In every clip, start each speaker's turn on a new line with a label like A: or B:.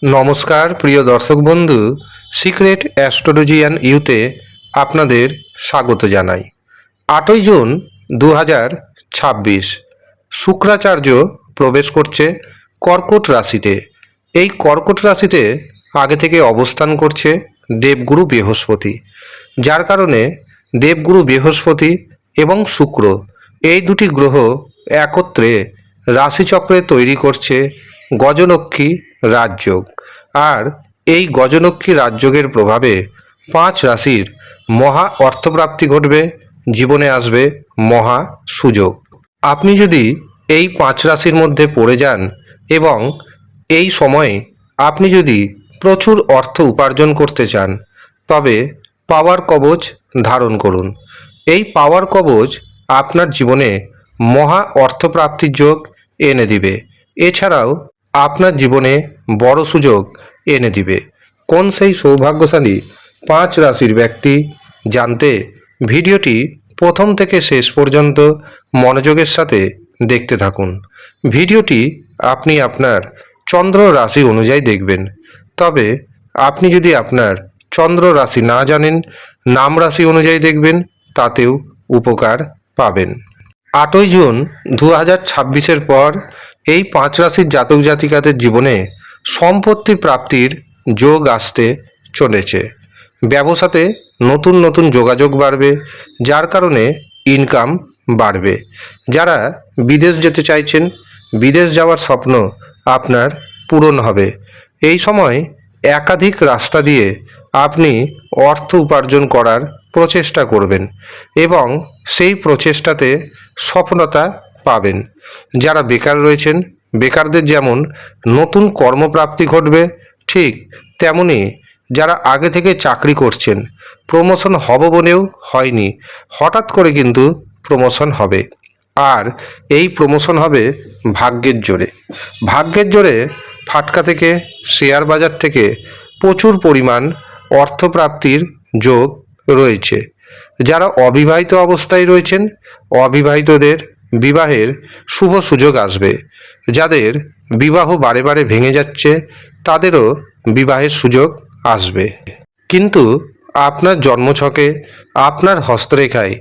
A: নমস্কার প্রিয় দর্শক বন্ধু, সিক্রেট অ্যাস্ট্রোলজি অ্যান্ড ইউতে আপনাদের স্বাগত জানাই। 8ই জুন 2026 শুক্রাচার্য প্রবেশ করছে কর্কট রাশিতে। এই কর্কট রাশিতে আগে থেকে অবস্থান করছে দেবগুরু বৃহস্পতি, যার কারণে দেবগুরু বৃহস্পতি এবং শুক্র এই দুটি গ্রহ একত্রে রাশিচক্রে তৈরি করছে গজলক্ষ্মী রাজযোগ। আর এই গজলক্ষ্মী রাজযোগের প্রভাবে 5 রাশির মহা অর্থপ্রাপ্তি ঘটবে, জীবনে আসবে মহা সুযোগ। আপনি যদি এই 5 রাশির মধ্যে পড়ে যান এবং এই সময়ে আপনি যদি প্রচুর অর্থ উপার্জন করতে চান, তবে পাওয়ার কবচ ধারণ করুন। এই পাওয়ার কবচ আপনার জীবনে মহা অর্থপ্রাপ্তির যোগ এনে দিবে। এছাড়াও আপনার জীবনে বড় সুযোগ এনে দিবে। কোন সেই সৌভাগ্যশালী 5 রাশির ব্যক্তি জানতে ভিডিওটি প্রথম থেকে শেষ পর্যন্ত মনোযোগের সাথে দেখতে থাকুন। ভিডিওটি আপনি আপনার চন্দ্র রাশি অনুযায়ী দেখবেন। তবে আপনি যদি আপনার চন্দ্র রাশি না জানেন, নাম রাশি অনুযায়ী দেখবেন, তাতেও উপকার পাবেন। 8ই জুন 2026-এর পর এই 5 রাশির জাতক জাতিকাদের জীবনে সম্পত্তি প্রাপ্তির যোগ আসতে চলেছে। ব্যবসাতে নতুন নতুন যোগাযোগ বাড়বে, যার কারণে ইনকাম বাড়বে। যারা বিদেশ যেতে চাইছেন, বিদেশ যাওয়ার স্বপ্ন আপনার পূরণ হবে। এই সময় একাধিক রাস্তা দিয়ে আপনি অর্থ উপার্জন করার প্রচেষ্টা করবেন এবং সেই প্রচেষ্টাতে সফলতা পাবেন। যারা বেকার রয়েছেন, বেকারদের যেমন নতুন কর্মপ্রাপ্তি ঘটবে, ঠিক তেমনি যারা আগে থেকে চাকরি করছেন, প্রমোশন হবে বলেও হয়নি, হঠাৎ করে কিন্তু প্রমোশন হবে। আর এই প্রমোশন হবে ভাগ্যের জোরে। ভাগ্যের জোরে ফাটকা থেকে, শেয়ার বাজার থেকে প্রচুর পরিমাণ অর্থপ্রাপ্তির যোগ রয়েছে। যারা অবিবাহিত অবস্থায় রয়েছেন, অবিবাহিতদের বিবাহের শুভ সুযোগ আসবে। যাদের বিবাহ বারে বারে ভেঙে যাচ্ছে, তাদেরও বিবাহের সুযোগ আসবে। কিন্তু আপনার জন্মছকে, আপনার হস্তরেখায়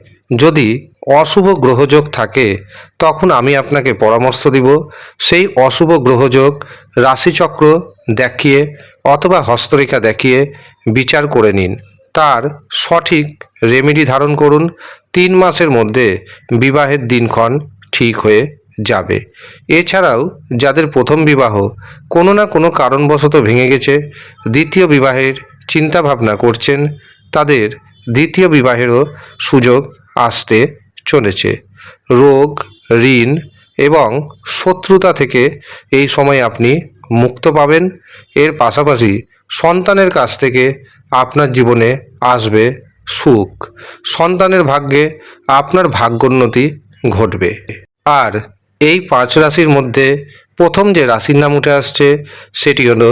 A: যদি অশুভ গ্রহযোগ থাকে, তখন আমি আপনাকে পরামর্শ দিব সেই অশুভ গ্রহযোগ রাশিচক্র দেখিয়ে অথবা হস্তরেখা দেখিয়ে বিচার করে নিন। তার সঠিক রেমেডি ধারণ করুন। 3 মাসের মধ্যে বিবাহের দিনক্ষণ ঠিক হয়ে যাবে। এছাড়াও যাদের প্রথম বিবাহ কোনো না কোনো কারণবশত ভেঙে গেছে, দ্বিতীয় বিবাহের চিন্তা ভাবনা করছেন, তাদের দ্বিতীয় বিবাহেরও সুযোগ আসতে চলেছে। রোগ, ঋণ এবং শত্রুতা থেকে এই সময় আপনি মুক্ত পাবেন। এর পাশাপাশি সন্তানের কাছ থেকে আপনার জীবনে আসবে সুখ। সন্তানের ভাগ্যে আপনার ভাগ্যোন্নতি ঘটবে। আর এই 5 রাশির মধ্যে প্রথম যে রাশির নাম উঠে আসছে সেটি হলো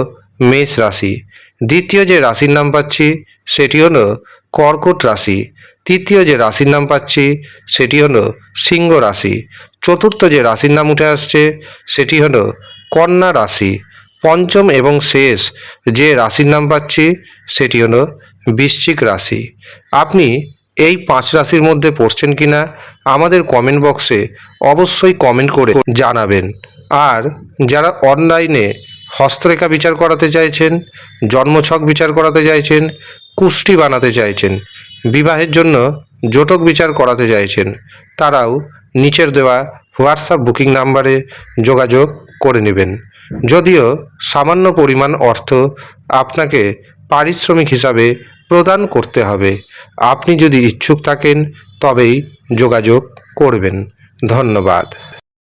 A: মেষ রাশি। দ্বিতীয় যে রাশির নাম পাচ্ছি সেটি হলো কর্কট রাশি। তৃতীয় যে রাশির নাম পাচ্ছি সেটি হলো সিংহ রাশি। চতুর্থ যে রাশির নাম উঠে আসছে সেটি হলো কন্যা রাশি। পঞ্চম এবং শেষ যে রাশির নাম পাচ্ছি সেটি হলো বৃশ্চিক রাশি। আপনি এই 5 রাশির মধ্যে পড়ছেন কিনা আমাদের কমেন্ট বক্সে অবশ্যই কমেন্ট করে জানাবেন। আর যারা অনলাইনে হস্তরেখা বিচার করাতে চাইছেন, জন্মছক বিচার করাতে চাইছেন, কুষ্টি বানাতে চাইছেন, বিবাহের জন্য জটক বিচার করাতে চাইছেন, তারাও নিচের দেওয়া হোয়াটসঅ্যাপ বুকিং নাম্বারে যোগাযোগ করে নেবেন। যদিও সামান্য পরিমাণ অর্থ আপনাকে পারিশ্রমিক হিসাবে প্রদান করতে হবে। আপনি যদি ইচ্ছুক থাকেন তবেই যোগাযোগ করবেন। ধন্যবাদ।